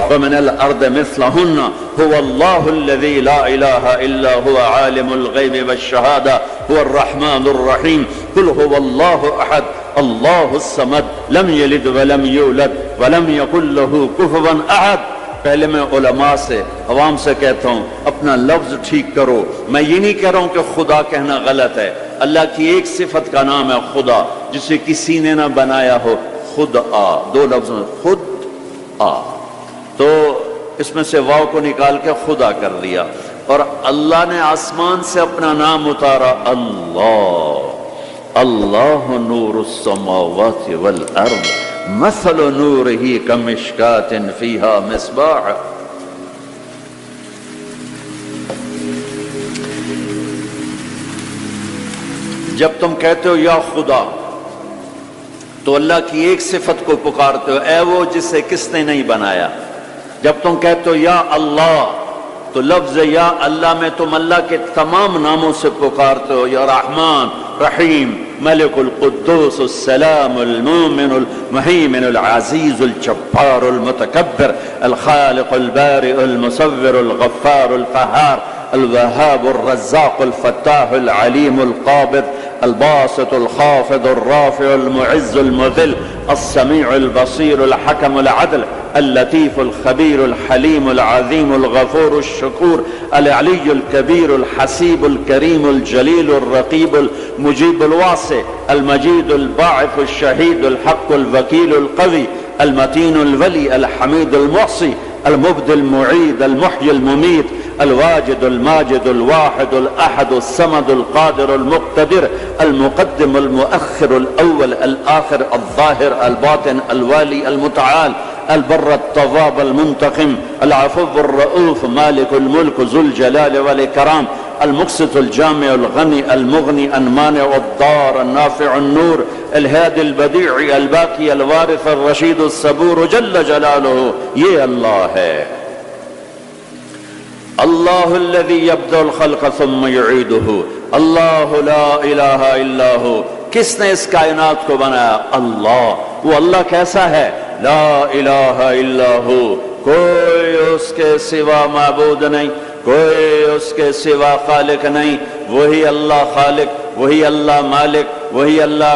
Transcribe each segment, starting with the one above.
ومن الارض مثلهن هو الله الذي لا اله الا هو عالم الغيب والشهادة هو الرحمن الرحيم قل هو الله احد الله الصمد لم يلد ولم يولد ولم يكن له كفوا احد۔ پہلے میں علماء سے عوام سے کہتا ہوں اپنا لفظ ٹھیک کرو، میں یہ نہیں کہہ رہا ہوں کہ خدا کہنا غلط ہے، اللہ کی ایک صفت کا نام ہے خدا جسے کسی نے نہ بنایا ہو، خود آ، دو لفظ خود آ، تو اس میں سے واو کو نکال کے خدا کر دیا، اور اللہ نے آسمان سے اپنا نام اتارا اللہ، اللہ نور السماوات والارض مثل نورہ کمشکات فیہا مصباح۔ جب تم کہتے ہو یا خدا تو اللہ کی ایک صفت کو پکارتے ہو، اے وہ جسے کس نے نہیں بنایا۔ جب تم کہتے ہو یا اللہ تو لفظ یا اللہ میں تم اللہ کے تمام ناموں سے پکارتے ہو، یا رحمان، رحیم، ملک القدوس، السلام، المؤمن، المهيمن، العزيز، الجبار، المتكبر، الخالق، البارئ، المصور، الغفار، القهار، الوهاب، الرزاق، الفتاح، العليم، القابض، الباسط، الخافض، الرافع، المعز، المذل، السميع، البصير، الحكم، العدل، اللطيف، الخبير، الحليم، العظيم، الغفور، الشكور، العلي الكبير، الحسيب، الكريم، الجليل، الرقيب، المجيب، الواسع، المجيد، الباعث، الشهيد، الحق، الوكيل، القوي، المتين، الولي، الحميد، المحصي، المبدي، المعيد، المحيي، المميت، الواجد، الماجد، الواحد، الأحد، الصمد، القادر، المقتدر، المقدم، المؤخر، الأول، الآخر، الظاهر، الباطن، الوالي، المتعال، البر، التواب، المنتقم، العفو، الرؤوف، مالك الملك، ذو الجلال والإكرام، المقسط، الجامع، الغني، المغني، المانع، الضار، النافع، النور، الهادي، البديع، الباقي، الوارث، الرشيد، الصبور، جل جلالہ، یہ اللہ ہے۔ اللہ الذي يبدأ الخلق ثم يعيده، اللہ لا الہ الا ہو۔ کس نے اس کائنات کو بنایا؟ اللہ۔ وہ اللہ کیسا ہے؟ لا الہ الا ہو، کوئی اس کے سوا معبود نہیں، کوئی اس کے سوا خالق نہیں، وہی اللہ خالق، وہی اللہ مالک، وہی اللہ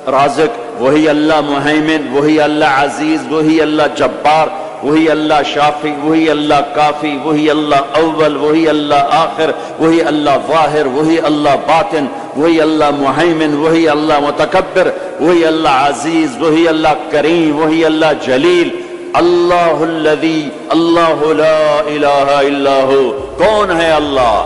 رازق، وہی اللہ مہیمن، وہی اللہ عزیز، وہی اللہ جبار، وہی اللہ شافی، وہی اللہ کافی، وہی اللہ اول، وہی اللہ آخر، وہی اللہ ظاہر، وہی اللہ باطن، وہی اللہ مہیمن، وہی اللہ متکبر، وہی اللہ عزیز، وہی اللہ کریم، وہی اللہ جلیل۔ اللہ الذی، اللہ لا الہ الا ہو۔ کون ہے اللہ؟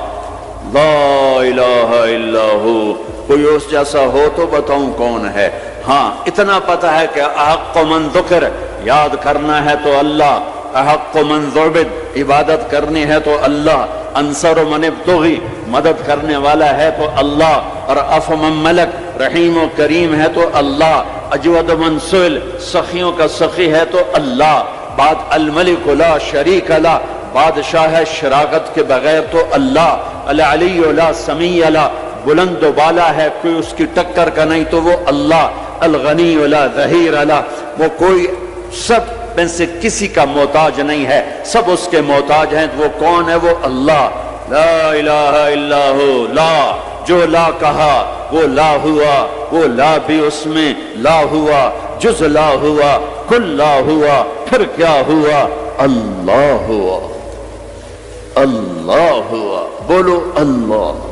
لا الہ الا ہو۔ کوئی اس جیسا ہو تو بتاؤں کون ہے؟ ہاں اتنا پتہ ہے کہ احق من ذکر، یاد کرنا ہے تو اللہ، احق من ذعبد، عبادت کرنی ہے تو اللہ، انصر من ابتغی، مدد کرنے والا ہے تو اللہ، اور عفو من ملک، رحیم و کریم ہے تو اللہ، اجود من سئل، سخیوں کا سخی ہے تو اللہ، بعد الملک لا شریک لا، بادشاہ ہے شراکت کے بغیر تو اللہ، العلی لا سمیع لا، بلند و بالا ہے کوئی اس کی ٹکر کا نہیں تو وہ اللہ، الغنی لا ظہیر لا، وہ کوئی سب میں سے کسی کا محتاج نہیں ہے، سب اس کے محتاج ہیں۔ وہ کون ہے؟ وہ اللہ۔ لا الہ الا ہو، لا، جو لا کہا وہ لا ہوا، وہ لا بھی اس میں لا ہوا، جز لا ہوا، کل لا ہوا، پھر کیا ہوا؟ اللہ ہوا، اللہ ہوا، بولو اللہ۔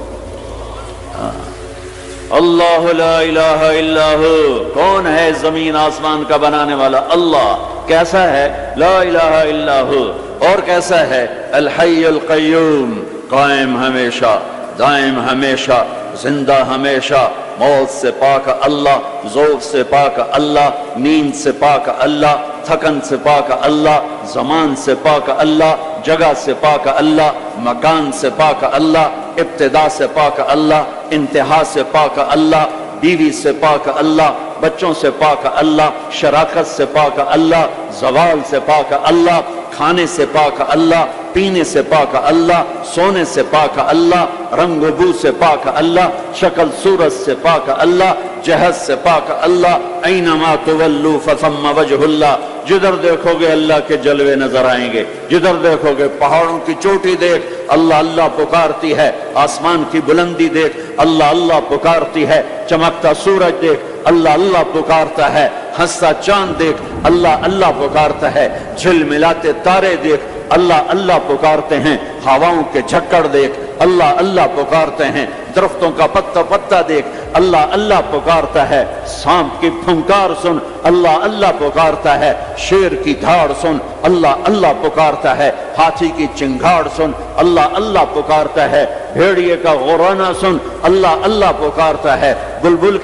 اللہ لا الہ الا ہو۔ کون ہے زمین آسمان کا بنانے والا؟ اللہ۔ کیسا ہے؟ لا الہ الا ہو۔ اور کیسا ہے؟ الحی القیوم، قائم ہمیشہ، دائم ہمیشہ، زندہ ہمیشہ، موت سے پاک اللہ، ذوق سے پاک اللہ، نیند سے پاک اللہ، تھکن سے پاک اللہ، زمان سے پاک اللہ، جگہ سے پاک اللہ، مکان سے پاک اللہ، ابتدا سے پاک اللہ، انتہا سے پاک اللہ، بیوی سے پاک اللہ، بچوں سے پاک اللہ، شراکت سے پاک اللہ، زوال سے پاک اللہ، کھانے سے پاک اللہ، پینے سے پاک اللہ، سونے سے پاک اللہ، رنگ و بو سے پاک اللہ، شکل صورت سے پاک اللہ، جہت سے پاک اللہ، اینما تولوا فثم وجہ اللہ، جدھر دیکھو گے اللہ کے جلوے نظر آئیں گے، جدھر دیکھو گے پہاڑوں کی چوٹی دیکھ اللہ اللہ پکارتی ہے، آسمان کی بلندی دیکھ اللہ اللہ پکارتی ہے، چمکتا سورج دیکھ اللہ اللہ پکارتا ہے، ہنستا چاند دیکھ اللہ اللہ پکارتا ہے، جھلملاتے تارے دیکھ اللہ اللہ پکارتے ہیں، ہواؤں کے جھکڑ دیکھ اللہ اللہ پکارتے ہیں، درختوں کا پتا پتا دیکھ اللہ اللہ پکارتا ہے، سانپ کی پھنکار سن اللہ اللہ پکارتا ہے، شیر کی دھاڑ سن اللہ اللہ پکارتا ہے، ہاتھی کی چنگھاڑ سن اللہ اللہ پکارتا ہے، بھیڑیے کا غرانہ سن اللہ اللہ پکارتا ہے، بلبل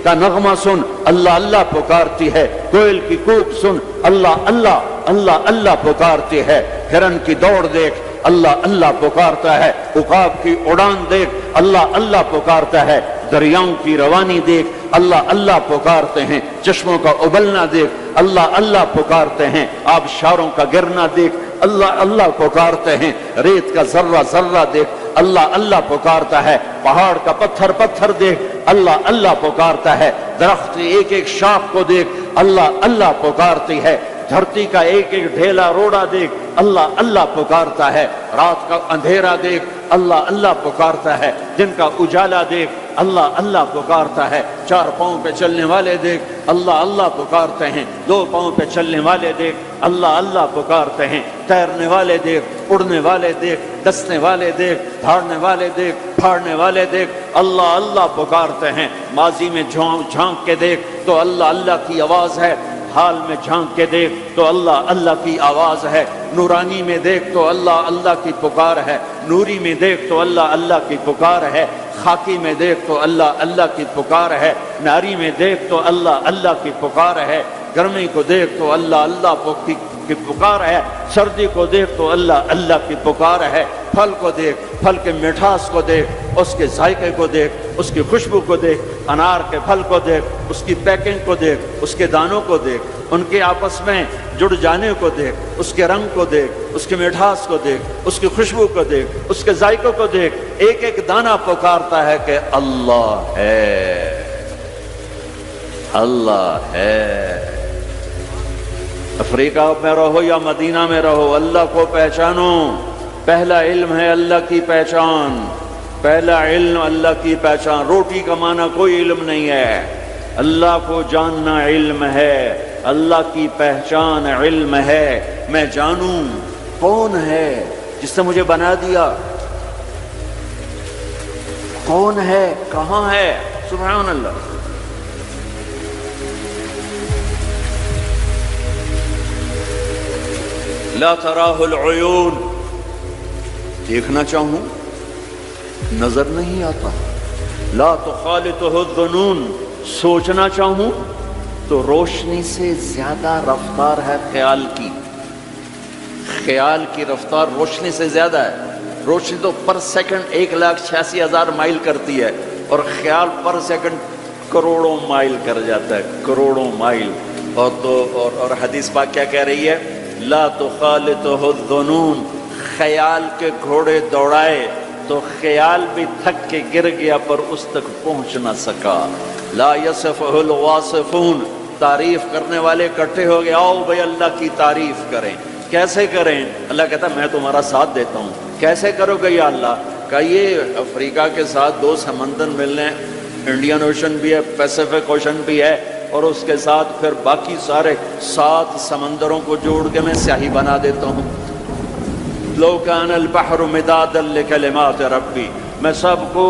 کا نغمہ سن اللہ اللہ پکارتی ہے، کوئل کی کوک سن اللہ اللہ اللہ اللہ پکارتی ہے، ہرن کی دوڑ دیکھ اللہ اللہ پکارتا ہے، عقاب کی اڑان دیکھ اللہ اللہ پکارتا ہے، دریاؤں کی روانی دیکھ اللہ اللہ پکارتے ہیں، چشموں کا ابلنا دیکھ اللہ اللہ پکارتے ہیں، آبشاروں کا گرنا دیکھ اللہ اللہ پکارتے ہیں، ریت کا ذرہ ذرہ دیکھ اللہ اللہ پکارتا ہے، پہاڑ کا پتھر پتھر دیکھ اللہ اللہ پکارتا ہے، درخت کی ایک ایک شاخ کو دیکھ اللہ اللہ پکارتی ہے، دھرتی کا ایک ایک ڈھیلا روڑا دیکھ اللہ اللہ پکارتا ہے، رات کا اندھیرا دیکھ اللہ اللہ پکارتا ہے، دن کا اجالا دیکھ اللہ اللہ پکارتا ہے، چار پاؤں پہ چلنے والے دیکھ اللہ اللہ پکارتے ہیں، دو پاؤں پہ چلنے والے دیکھ اللہ اللہ پکارتے ہیں، تیرنے والے دیکھ، اڑنے والے دیکھ، ڈسنے والے دیکھ، دھاڑنے والے دیکھ، پھاڑنے والے دیکھ اللہ اللہ پکارتے ہیں، ماضی میں جھانک کے دیکھ تو اللہ اللہ کی آواز ہے، حال میں جھانک کے دیکھ تو اللہ اللہ کی آواز ہے، نورانی میں دیکھ تو اللہ اللہ کی پکار ہے، نوری میں دیکھ تو اللہ اللہ کی پکار ہے، خاکی میں دیکھ تو اللہ اللہ کی پکار ہے، ناری میں دیکھ تو اللہ اللہ کی پکار ہے، گرمی کو دیکھ تو اللہ اللہ کی پکار ہے، سردی کو دیکھ تو اللہ اللہ کی پکار ہے، پھل کو دیکھ، پھل کے مٹھاس کو دیکھ، اس کے ذائقے کو دیکھ، اس کی خوشبو کو دیکھ، انار کے پھل کو دیکھ، اس کی پیکنگ کو دیکھ، اس کے دانوں کو دیکھ، ان کے آپس میں جڑ جانے کو دیکھ، اس کے رنگ کو دیکھ، اس کے مٹھاس کو دیکھ، اس کی خوشبو کو دیکھ، اس کے ذائقوں کو دیکھ، ایک ایک دانہ پکارتا ہے کہ اللہ ہے، اللہ ہے۔ افریقہ میں رہو یا مدینہ میں رہو، اللہ کو پہچانو، پہلا علم ہے اللہ کی پہچان، پہلا علم اللہ کی پہچان، روٹی کمانا کوئی علم نہیں ہے، اللہ کو جاننا علم ہے، اللہ کی پہچان علم ہے، میں جانوں کون ہے جس نے مجھے بنا دیا، کون ہے، کہاں ہے، سبحان اللہ۔ لا تراہ العیون، دیکھنا چاہوں نظر نہیں آتا، لا تخالطہ الظنون، سوچنا چاہوں تو روشنی سے زیادہ رفتار ہے خیال کی، خیال کی رفتار روشنی سے زیادہ ہے، روشنی تو پر سیکنڈ 1,86,000 مائل کرتی ہے، اور خیال پر سیکنڈ کروڑوں مائل کر جاتا ہے، کروڑوں مائل۔ اور حدیث پاک کیا کہہ رہی ہے؟ لا تخالطہ الظنون، خیال کے گھوڑے دوڑائے تو خیال بھی تھک کے گر گیا پر اس تک پہنچ نہ سکا۔ لا یصفہ الواصفون، تعریف کرنے والے اکٹھے ہو گئے، آؤ بھائی اللہ کی تعریف کریں، کیسے کریں؟ اللہ کہتا ہے میں تمہارا ساتھ دیتا ہوں، کیسے کرو گے یا اللہ؟ کہ یہ افریقہ کے ساتھ 2 سمندر ملنے، انڈین اوشن بھی ہے، پیسیفک اوشن بھی ہے، اور اس کے ساتھ پھر باقی سارے 7 سمندروں کو جوڑ کے میں سیاہی بنا دیتا ہوں۔ لو کان البحر مدادا لکلمات ربی، میں سب کو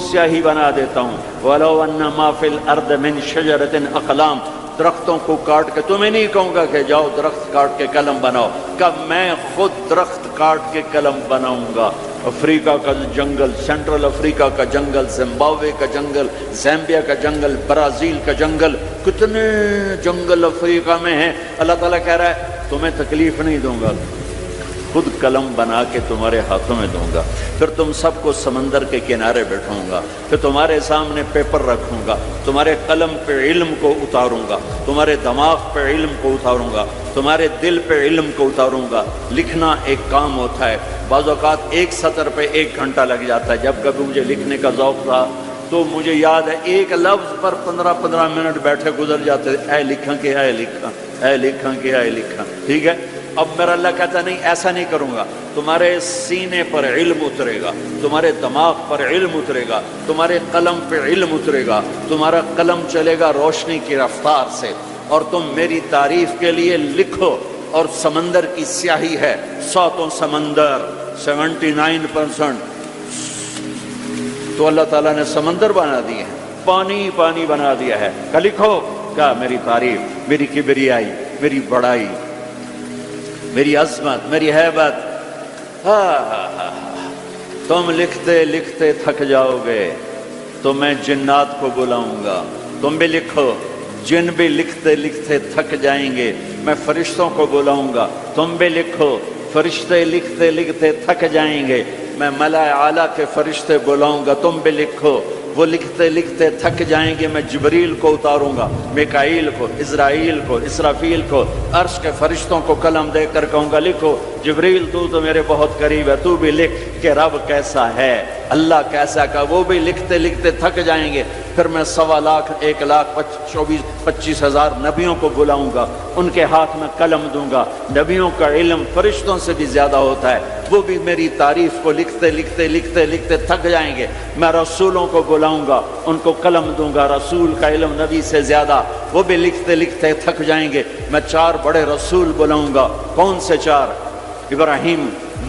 سیاہی بنا دیتا ہوں۔ ولو ان ما فی الارض من شجرۃ اقلام، درختوں کو کاٹ کے، تمہیں نہیں کہوں گا کہ جاؤ درخت کاٹ کے قلم بناؤ، کہ میں خود درخت کاٹ کے قلم بناؤں گا۔ افریقہ کا جنگل، سینٹرل افریقہ کا جنگل، زمبابوے کا جنگل، زامبیا کا جنگل، برازیل کا جنگل، کتنے جنگل افریقہ میں ہیں۔ اللہ تعالیٰ کہہ رہا ہے تمہیں تکلیف نہیں دوں گا، خود قلم بنا کے تمہارے ہاتھوں میں دوں گا، پھر تم سب کو سمندر کے کنارے بیٹھوں گا، پھر تمہارے سامنے پیپر رکھوں گا، تمہارے قلم پہ علم کو اتاروں گا، تمہارے دماغ پہ علم کو اتاروں گا، تمہارے دل پہ علم کو اتاروں گا۔ لکھنا ایک کام ہوتا ہے، بعض اوقات ایک سطر پہ 1 گھنٹہ لگ جاتا ہے۔ جب کبھی مجھے لکھنے کا ذوق تھا تو مجھے یاد ہے ایک لفظ پر 15 منٹ بیٹھے گزر جاتے تھے، اے لکھاں کہ اے لکھاں، اے لکھاں کہ اے لکھاں۔ ٹھیک ہے، اب میرا اللہ کہتا نہیں ایسا نہیں کروں گا، تمہارے سینے پر علم اترے گا، تمہارے دماغ پر علم اترے گا، تمہارے قلم پہ علم اترے گا، تمہارا قلم چلے گا روشنی کی رفتار سے، اور تم میری تعریف کے لیے لکھو۔ اور سمندر کی سیاہی ہے، 100 سمندر، 79% تو اللہ تعالیٰ نے سمندر بنا دیے ہیں، پانی پانی بنا دیا ہے۔ کہ لکھو کیا میری تعریف، میری کبریائی، میری بڑائی، میری عظمت، میری ہیبت۔ تم لکھتے لکھتے تھک جاؤ گے تو میں جنات کو بلاؤں گا، تم بھی لکھو۔ جن بھی لکھتے لکھتے تھک جائیں گے، میں فرشتوں کو بلاؤں گا، تم بھی لکھو۔ فرشتے لکھتے لکھتے تھک جائیں گے، میں ملائے اعلیٰ کے فرشتے بلاؤں گا، تم بھی لکھو۔ وہ لکھتے لکھتے تھک جائیں گے، میں جبریل کو اتاروں گا، میکائیل کو، اسرائیل کو، اسرافیل کو، عرش کے فرشتوں کو قلم دے کر کہوں گا لکھو۔ جبریل تو میرے بہت قریب ہے، تو بھی لکھ کہ رب کیسا ہے، اللہ کیسا کا۔ وہ بھی لکھتے لکھتے تھک جائیں گے، پھر میں 1.25 لاکھ 1,24,25,000 نبیوں کو بلاؤں گا، ان کے ہاتھ میں قلم دوں گا۔ نبیوں کا علم فرشتوں سے بھی زیادہ ہوتا ہے، وہ بھی میری تعریف کو لکھتے لکھتے لکھتے لکھتے تھک جائیں گے۔ میں رسولوں کو بلاؤں گا، ان کو قلم دوں گا، رسول کا علم نبی سے زیادہ، وہ بھی لکھتے لکھتے تھک جائیں گے۔ میں 4 بڑے رسول بلاؤں گا۔ کون سے 4؟ ابراہیم،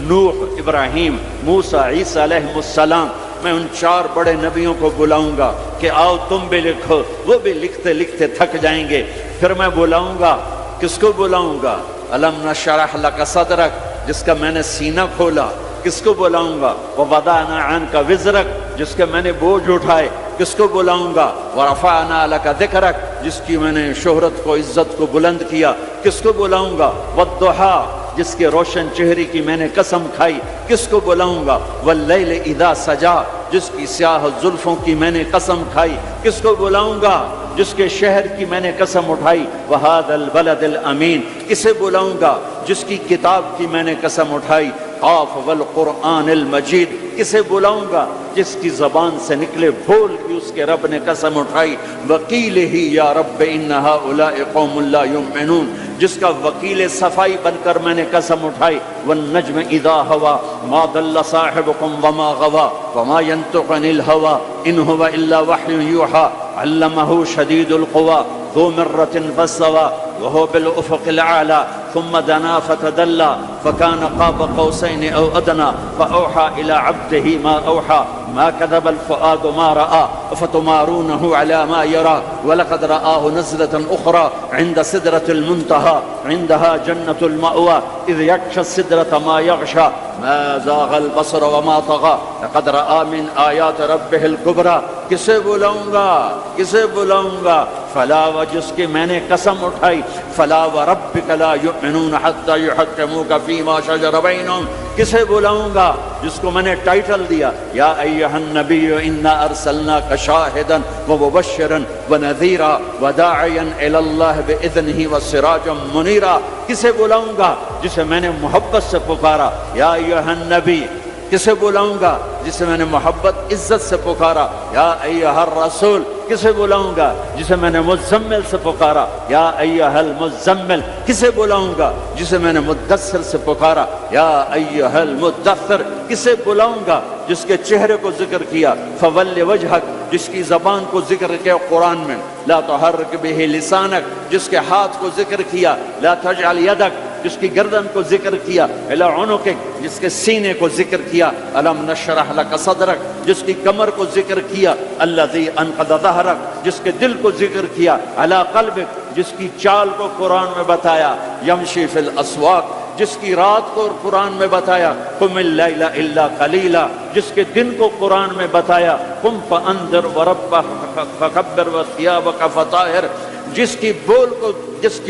نوح، ابراہیم، موسیٰ، عیسیٰ علیہ السلام۔ میں ان 4 بڑے نبیوں کو بلاؤں گا کہ آؤ تم بھی لکھو، وہ بھی لکھتے لکھتے تھک جائیں گے۔ پھر میں بلاؤں گا، کس کو بلاؤں گا؟ الم نشرح لک صدرک، جس کا میں نے سینہ کھولا۔ کس کو بلاؤں گا؟ ووضعنا عنک وزرک، جس کے میں نے بوجھ اٹھائے۔ کس کو بلاؤں گا؟ ورفعنا لک ذکرک، جس کی میں نے شہرت کو، عزت کو بلند کیا۔ کس کو بلاؤں گا؟ والضحیٰ، جس کے روشن چہرے کی میں نے قسم کھائی۔ کس کو بلاؤں گا؟ واللیل اذا سجا، جس کی سیاہ زلفوں کی میں نے قسم کھائی۔ کس کو بلاؤں گا؟ جس کے شہر کی میں نے قسم اٹھائی۔ وہذا البلد الامین، کسے بلاؤں گا؟ جس کی کتاب کی میں نے قسم اٹھائی۔ قاف والقرآن المجید، کسے بلاؤں گا؟ جس کی زبان سے نکلے بول کی اس کے رب نے قسم اٹھائی۔ وکیل ہی یا رب ان ہؤلاء قوم لا یؤمنون، جس کا وکیل صفائی بن کر میں نے قسم اٹھائی۔ والنجم اذا ہوا ما ضل صاحبكم وما غوا وما ينطق عن الهوى ان هو الا وحی یوحى علمه شدید القوى ذو مرة فاستوى وهو بالافق الاعلى ثم دنا فتدلى فكان قاب قوسين او ادنى فاوحى الى عبده ما اوحى ما كذب الفؤاد ما راى افتمارونه على ما يرى ولقد رآه نزلة اخرى عند سدرة المنتهى عندها جنة المأوى اذ يغشى السدرة ما يغشى ما زاغ البصر وما طغى لقد رآ من آیات ربه الكبرى۔ کسے بلاؤں گا؟ کسے بلاؤں گا؟ فلا، و جس کی میں نے قسم اٹھائی۔ فلا وربک لا یؤمنون حتی یحکموک فیما شجر بینہم، کسے بلاؤں گا؟ جس کو میں نے ٹائٹل دیا یا ایھا النبی انا ارسلناک شاہدا ومبشرا ونذیرا وداعیا الی اللہ باذنہ وسراجا منیرا۔ کسے بلاؤں گا؟ جسے میں نے محبت سے پکارا یا ایھا النبی۔ کسے بلاؤں گا؟ جسے میں نے محبت عزت سے پکارا یا ایھا الرسول۔ کسے بلاؤں گا؟ جسے میں نے مزمل سے پکارا یا ایھا المزمل۔ کسے بلاؤں گا؟ جسے میں نے مدثر سے پکارا یا ایھا المدثر۔ کسے بلاؤں گا؟ جس کے چہرے کو ذکر کیا فول وجہک، جس کی زبان کو ذکر کیا قرآن میں لا تحرک بہ لسانک، جس کے ہاتھ کو ذکر کیا لا تجعل یدک، جس کی گردن کو ذکر کیا الی عنقک، جس کے سینے کو ذکر کیا الم نشرح لک صدرک، جس کی کمر کو ذکر کیا الذی انقض ظہرک، جس کے دل کو ذکر کیا علی قلبک، جس کی چال کو قرآن میں بتایا یمشی فی الاسواق، جس کی رات کو قرآن میں بتایا قم اللیل الا قلیلا، جس کے دن کو قرآن میں بتایا قم فانذر وربک فکبر وثیابک فطہر، جس کی بول کو جس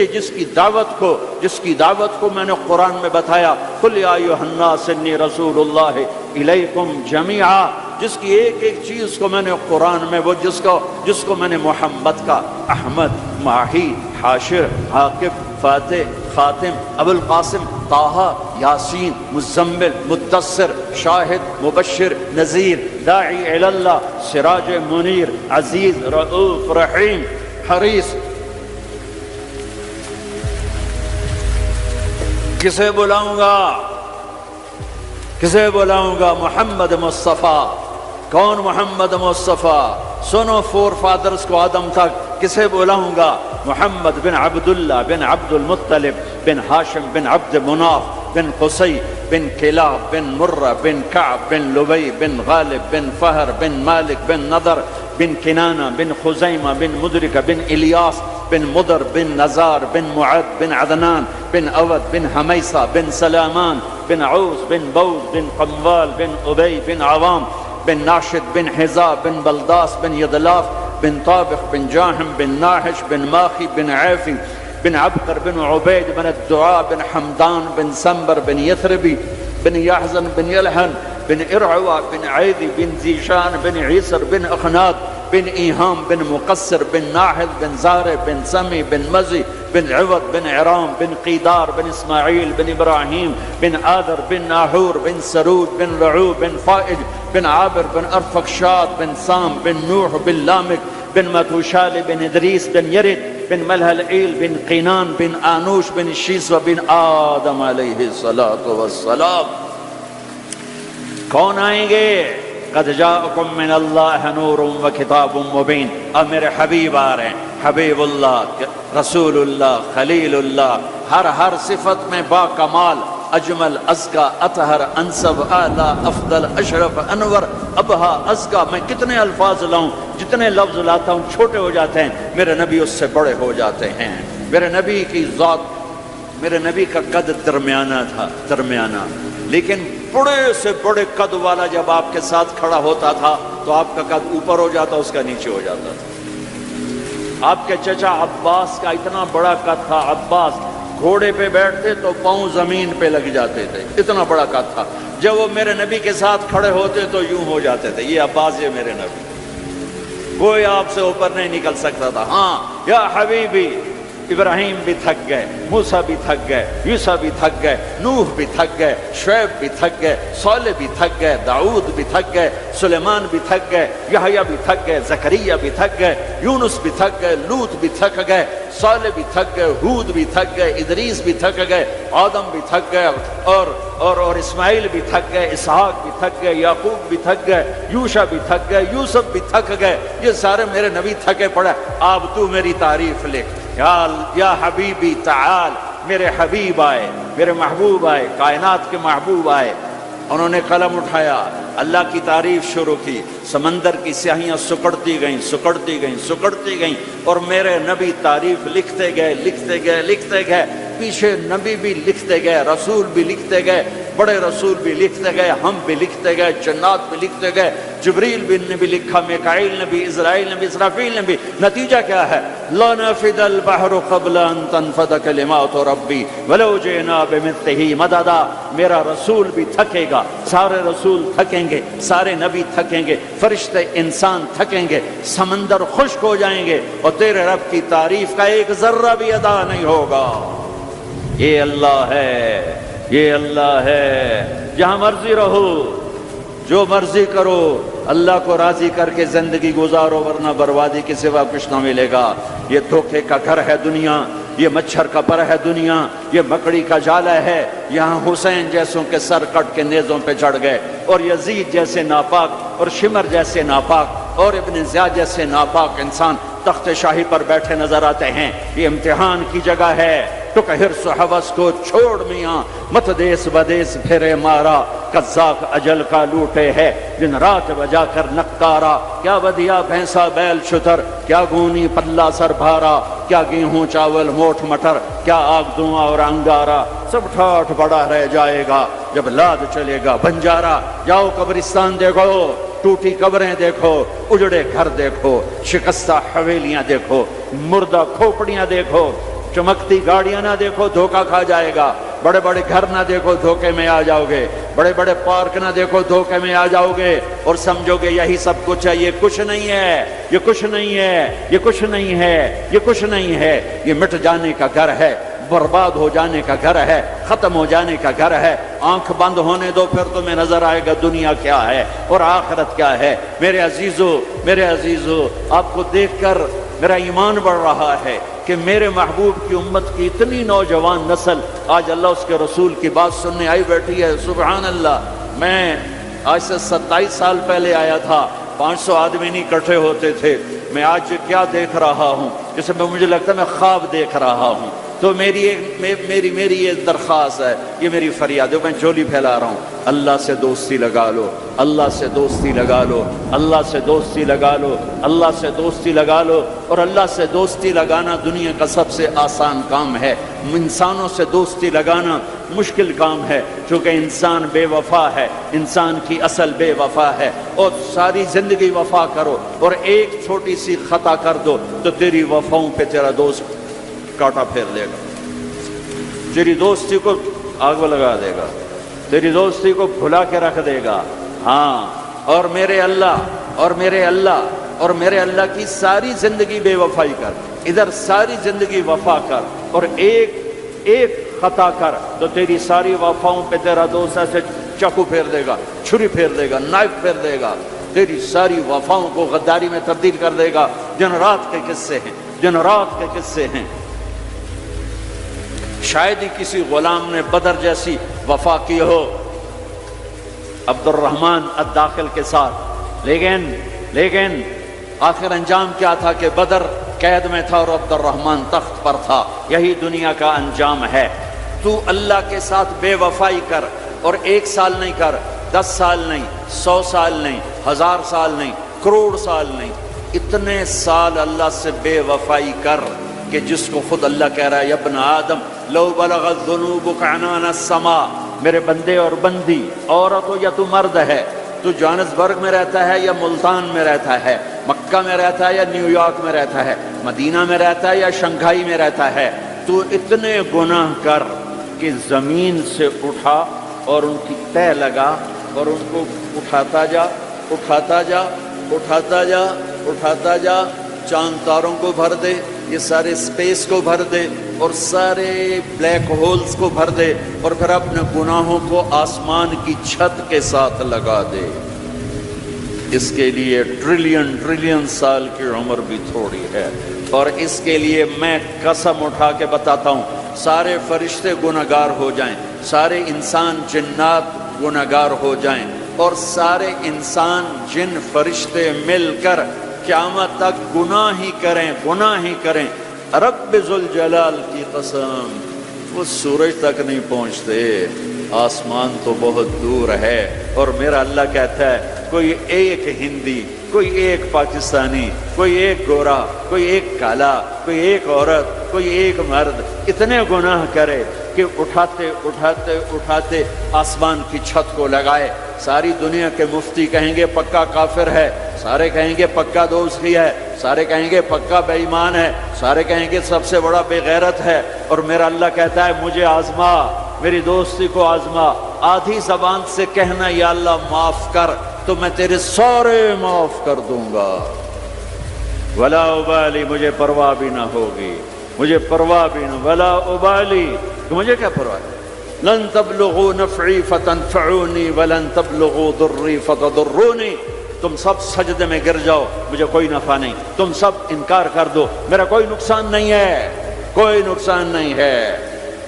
کی دعوت کو میں نے قرآن میں بتایا، قل یا ایھا الناس انی رسول اللہ الیکم جمیعا، جس کی ایک ایک چیز کو میں نے قرآن میں وہ جس کو میں نے محمد کا احمد، ماہی، حاشر، عاقب، فاتح، خاتم، ابو القاسم، طٰہٰ، یاسین، مزمل، مدثر، شاہد، مبشر، نذیر، داعی الی اللہ، سراج منیر، عزیز، رؤوف، رحیم، حریص، کسے بلاؤں گا؟ محمد مصطفیٰ۔ کون محمد مصطفیٰ؟ سنو فور فادرز کو آدم تک، کسے بلاؤں گا؟ محمد بن عبداللہ بن عبد المطلب بن ہاشم بن عبد مناف بن قصی بن کلاب بن مرہ بن کعب بن لبی بن غالب بن فہر بن مالک بن نضر بن کنانہ بن خزیمہ بن مدرکہ بن الیاس بن مدر بن نزار بن معد بن عدنان بن اود بن حمیسہ بن سلامان بن عوس بن بوز بن قموال بن ابی بن عوام بن ناشد بن حذاء بن بلداس بن یدلاف بن طابخ بن جاہم بن ناحش بن ماخی بن عیفی بن عبقر بن عبید بن الدعاء بن حمدان بن سنبر بن یثربی بن یحزن بن یلحن بن ارعوى بن عیدی بن زیشان بن عیسر بن اخناد بن ایہام بن مقصر بن ناحل بن زارع بن سمی بن مزی بن عوض بن عرام بن قیدار بن اسماعیل بن ابراہیم بن آدر بن ناحور بن سروج بن رعو بن فائج بن عابر بن ارفقشاد بن سام بن نوح بن لامک بن متوشال بن ادریس بن یرد بن ملہلعیل بن قینان بن آنوش بن شیسو بن آدم علیہ السلام۔ کون آئیں گے؟ قد جاءکم من اللہ نور و کتاب مبین۔ اب میرے حبیب آ رہے ہیں، حبیب اللہ، رسول اللہ، خلیل اللہ، ہر صفت میں با کمال، اجمل، ازکا، اطہر، انسب، اعلیٰ، افضل، اشرف، انور، ابہا، ازکا۔ میں کتنے الفاظ لاؤں، جتنے لفظ لاتا ہوں چھوٹے ہو جاتے ہیں، میرے نبی اس سے بڑے ہو جاتے ہیں۔ میرے نبی کی ذات، میرے نبی کا قد درمیانہ، لیکن بڑے سے بڑے قد والا جب آپ کے ساتھ کھڑا ہوتا تھا تو آپ کا قد اوپر ہو جاتا، اس کا نیچے ہو جاتا تھا۔ آپ کے چچا عباس کا اتنا بڑا قد تھا، عباس گھوڑے پہ بیٹھتے تو پاؤں زمین پہ لگ جاتے تھے، اتنا بڑا قد تھا۔ جب وہ میرے نبی کے ساتھ کھڑے ہوتے تو یوں ہو جاتے تھے، یہ عباس، یہ میرے نبی، کوئی آپ سے اوپر نہیں نکل سکتا تھا۔ ہاں یا حبیبی، ابراہیم بھی تھک گئے، موسیٰ بھی تھک گئے، یوسف بھی تھک گئے، نوح بھی تھک گئے، شعیب بھی تھک گئے، صالح بھی تھک گئے، داؤد بھی تھک گئے، سلیمان بھی تھک گئے، یحییٰ بھی تھک گئے، زکریا بھی تھک گئے، یونس بھی تھک گئے، لوط بھی تھک گئے، صالح بھی تھک گئے، ہود بھی تھک گئے، ادریس بھی تھک گئے، آدم بھی تھک گئے، اور اسماعیل بھی تھک گئے، اسحاق بھی تھک گئے، یعقوب بھی تھک گئے، یوشع بھی تھک گئے، یوسف بھی تھک گئے، یہ سارے میرے نبی تھکے پڑے۔ اب تو میری تعریف لکھ، یا حبیبی تعال، میرے حبیب آئے، میرے محبوب آئے، کائنات کے محبوب آئے۔ انہوں نے قلم اٹھایا، اللہ کی تعریف شروع کی، سمندر کی سیاہیاں سکڑتی گئیں، اور میرے نبی تعریف لکھتے گئے، پیچھے نبی بھی لکھتے گئے، رسول بھی لکھتے گئے، بڑے رسول بھی لکھتے گئے، ہم بھی لکھتے گئے، جنات بھی لکھتے گئے، جبریل نے بھی لکھا، میکائیل نے بھی، اسرائیل نے بھی، اسرافیل نے بھی۔ نتیجہ کیا ہے؟ لا نفد البحر قبل ان تنفد کلمات ربی ولو جئنا بمثلہ مددا۔ میرا رسول بھی تھکے گا، سارے رسول تھکیں گے، سارے نبی تھکیں گے، فرشتے انسان تھکیں گے، سمندر خشک ہو جائیں گے، اور تیرے رب کی تعریف کا ایک ذرہ بھی ادا نہیں ہوگا۔ یہ اللہ ہے، یہ اللہ ہے۔ جہاں مرضی رہو، جو مرضی کرو، اللہ کو راضی کر کے زندگی گزارو، ورنہ بربادی کے سوا کچھ نہ ملے گا۔ یہ دھوکے کا گھر ہے دنیا، یہ مچھر کا پر ہے دنیا، یہ مکڑی کا جالا ہے۔ یہاں حسین جیسوں کے سر کٹ کے نیزوں پہ چڑھ گئے، اور یزید جیسے ناپاک، اور شمر جیسے ناپاک، اور ابن زیاد جیسے ناپاک انسان تخت شاہی پر بیٹھے نظر آتے ہیں۔ یہ امتحان کی جگہ ہے۔ ٹک حرص و حوث کو چھوڑ میاں، مت دیس بدیس پھرے مارا، قزاق اجل کا لوٹے ہے دن رات بجا کر نقارا۔ کیا ودیا بھینسا بیل شتر، کیا گونی پلہ سر بھارا، کیا گیہوں چاول موٹھ مٹر، کیا آگ دھواں اور انگارا، سب ٹھاٹھ بڑا رہ جائے گا جب لاد چلے گا بنجارا۔ جاؤ قبرستان دیکھو، ٹوٹی قبریں دیکھو، اجڑے گھر دیکھو، شکستہ حویلیاں دیکھو، مردہ کھوپڑیاں دیکھو، چمکتی گاڑیاں نہ دیکھو، دھوکہ کھا جائے گا۔ بڑے بڑے گھر نہ دیکھو، دھوکے میں آ جاؤ گے۔ بڑے بڑے پارک نہ دیکھو، دھوکے میں آ جاؤ گے اور سمجھو گے یہی سب کچھ ہے۔ یہ کچھ نہیں ہے، یہ کچھ نہیں ہے، یہ کچھ نہیں ہے، یہ کچھ نہیں ہے۔ یہ مٹ جانے کا گھر ہے، برباد ہو جانے کا گھر ہے، ختم ہو جانے کا گھر ہے۔ آنکھ بند ہونے دو، پھر تمہیں نظر آئے گا دنیا کیا ہے اور آخرت کیا ہے۔ میرے عزیزو، میرے عزیزو، آپ کو دیکھ کر میرا ایمان بڑھ رہا ہے کہ میرے محبوب کی امت کی اتنی نوجوان نسل آج اللہ اس کے رسول کی بات سننے آئی بیٹھی ہے۔ سبحان اللہ۔ میں آج سے 27 سال پہلے آیا تھا، 500 آدمی نہیں اکٹھے ہوتے تھے۔ میں آج کیا دیکھ رہا ہوں، جسے مجھے لگتا ہے میں خواب دیکھ رہا ہوں۔ تو میری یہ درخواست ہے، یہ میری فریاد ہے، میں جھولی پھیلا رہا ہوں، اللہ سے دوستی لگا لو، اللہ سے دوستی لگا لو، اللہ سے دوستی لگا لو، اللہ سے دوستی لگا لو۔ اور اللہ سے دوستی لگانا دنیا کا سب سے آسان کام ہے۔ انسانوں سے دوستی لگانا مشکل کام ہے، چونکہ انسان بے وفا ہے، انسان کی اصل بے وفا ہے۔ اور ساری زندگی وفا کرو اور ایک چھوٹی سی خطا کر دو تو تیری وفاؤں پہ تیرا دوست کاٹا پھیر دے گا، تیری دوستی کو آگ لگا دے گا، تیری دوستی کو بھلا کے رکھ دے گا۔ ہاں، اور میرے اللہ کی ساری زندگی بے وفائی کر، ادھر ساری زندگی وفا کر اور ایک خطا کر تو تیری ساری وفاؤں پہ تیرا دوست ایسے چاقو پھیر دے گا، چھری پھیر دے گا، نائف پھیر دے گا، تیری ساری وفاؤں کو غداری میں تبدیل کر دے گا۔ دن رات کے قصے ہیں، دن رات کے قصے ہیں۔ شاید ہی کسی غلام نے بدر جیسی وفا کی ہو عبد الرحمن الداخل کے ساتھ، لیکن آخر انجام کیا تھا کہ بدر قید میں تھا اور عبد الرحمن تخت پر تھا۔ یہی دنیا کا انجام ہے۔ تو اللہ کے ساتھ بے وفائی کر، اور 1 سال نہیں کر، 10 سال نہیں، 100 سال نہیں، 1000 سال نہیں، کروڑ سال نہیں، اتنے سال اللہ سے بے وفائی کر کہ جس کو خود اللہ کہہ رہا ہے یا ابن آدم لو بلغت ذنوبک عنان السماء، میرے بندے اور بندی، عورت ہو یا تو مرد ہے، تو جوہانسبرگ میں رہتا ہے یا ملتان میں رہتا ہے، مکہ میں رہتا ہے یا نیو یارک میں رہتا ہے، مدینہ میں رہتا ہے یا شنگھائی میں رہتا ہے، تو اتنے گناہ کر کہ زمین سے اٹھا اور ان کی تہ لگا اور ان کو اٹھاتا جا، اٹھاتا جا، اٹھاتا جا، اٹھاتا جا، چاند تاروں کو بھر دے، یہ سارے سپیس کو بھر دے اور سارے بلیک ہولز کو بھر دے، اور پھر اپنے گناہوں کو آسمان کی چھت کے ساتھ لگا دے۔ اس کے لیے ٹریلین سال کی عمر بھی تھوڑی ہے، اور اس کے لیے میں قسم اٹھا کے بتاتا ہوں، سارے فرشتے گناہگار ہو جائیں، سارے انسان جنات گناہگار ہو جائیں، اور سارے انسان جن فرشتے مل کر قیامت تک گناہ ہی کریں، رب ذوالجلال کی قسم وہ سورج تک نہیں پہنچتے، آسمان تو بہت دور ہے۔ اور میرا اللہ کہتا ہے کوئی ایک ہندی، کوئی ایک پاکستانی، کوئی ایک گورا، کوئی ایک کالا، کوئی ایک عورت، کوئی ایک مرد اتنے گناہ کرے کہ اٹھاتے اٹھاتے اٹھاتے آسمان کی چھت کو لگائے، ساری دنیا کے مفتی کہیں گے پکا کافر ہے، سارے کہیں گے پکا دوزخی ہے، سارے کہیں گے پکا بے ایمان ہے، سارے کہیں گے سب سے بڑا بے غیرت ہے، اور میرا اللہ کہتا ہے مجھے آزما، میری دوستی کو آزما، آدھی زبان سے کہنا یا اللہ معاف کر تو میں تیرے سارے معاف کر دوں گا، ولا ابالی، مجھے پرواہ بھی نہ ہوگی، مجھے پرواہ بھی نہ، ولا ابالی، کہ مجھے کیا پرواہ ہے، لن تبلغوا نفعی فتنفعونی ولن تبلغوا ضری فتضرونی، تم سب سجدے میں گر جاؤ مجھے کوئی نفع نہیں، تم سب انکار کر دو میرا کوئی نقصان نہیں ہے، کوئی نقصان نہیں ہے،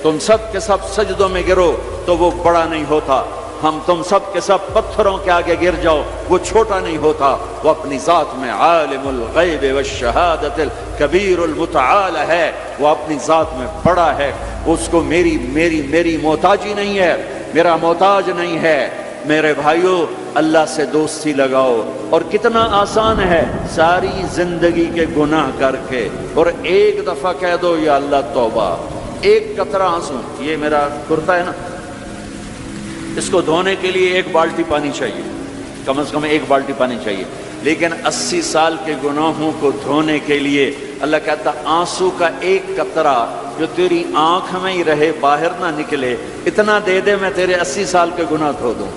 تم سب کے سب سجدوں میں گرو تو وہ بڑا نہیں ہوتا، ہم تم سب کے سب پتھروں کے آگے گر جاؤ وہ چھوٹا نہیں ہوتا، وہ اپنی ذات میں عالم الغیب والشہادت الکبیر المتعال ہے، وہ اپنی ذات میں بڑا ہے، اس کو میری محتاجی نہیں ہے، میرا محتاج نہیں ہے۔ میرے بھائیو اللہ سے دوستی لگاؤ، اور کتنا آسان ہے، ساری زندگی کے گناہ کر کے اور ایک دفعہ کہہ دو یا اللہ توبہ، ایک قطرہ آنسو، یہ میرا کرتا ہے نا، اس کو دھونے کے لیے 1 بالٹی پانی چاہیے، کم از کم ایک بالٹی پانی چاہیے. لیکن 80 سال کے گناہوں کو دھونے کے لیے اللہ کہتا آنسو کا ایک قطرہ جو تیری آنکھ میں ہی رہے باہر نہ نکلے اتنا دے دے میں تیرے 80 سال کے گناہ دھو دوں.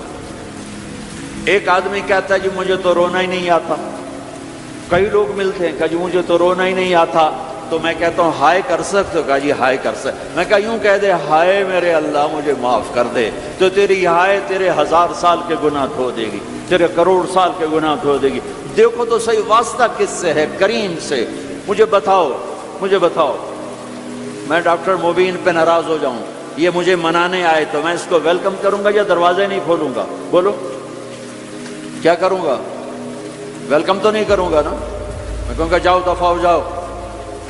ایک آدمی کہتا ہے جی مجھے تو رونا ہی نہیں آتا. کئی لوگ ملتے ہیں کہ جی مجھے تو رونا ہی نہیں آتا. تو میں کہتا ہوں ہائے کر سکتے ہو؟ کہا جی ہائے کر سکتے. میں کہا یوں کہہ دے ہائے میرے اللہ مجھے معاف کر دے, تو تیری ہائے تیرے 1000 سال کے گناہ دھو دے گی, تیرے کروڑ سال کے گناہ دھو دے گی. دیکھو تو صحیح واسطہ کس سے ہے؟ کریم سے. مجھے بتاؤ میں ڈاکٹر مبین پہ ناراض ہو جاؤں, یہ مجھے منانے آئے تو میں اس کو ویلکم کروں گا یا دروازے نہیں کھولوں گا؟ بولو کیا کروں گا؟ ویلکم تو نہیں کروں گا نا. میں کہوں گا جاؤ دفعہ ہو جاؤ,